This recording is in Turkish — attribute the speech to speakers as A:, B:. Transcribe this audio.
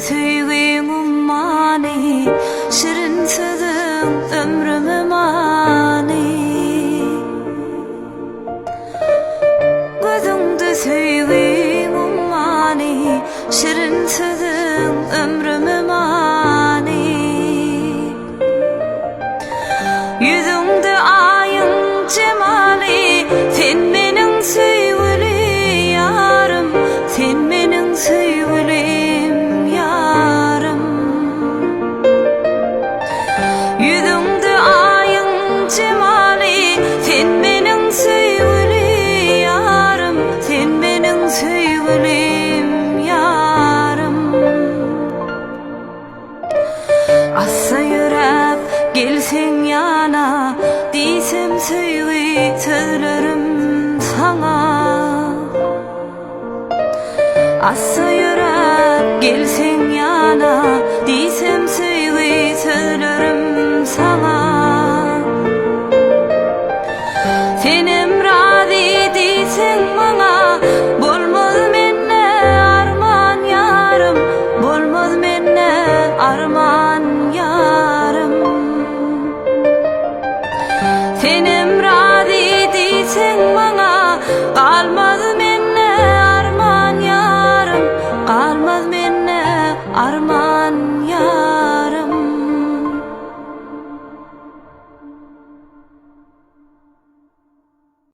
A: sevgiğim mani, şirin sözün ömrüme mani. Gözüngde sevgiğim mani, şirin sözün ömrüme mani. Yüzüngde ayın cemali, sen mening sevgili yarım, sen mening sevgilim yarım. Yüzüngde ayın cemali, sen mening sevgili yarım, sen mening sevgilim yarım. Assa yürep gelsen yana, diysem sevgi sözlerim sana. Assa yürep gelsen yana, diysem sevgi sözlerim sana. Seni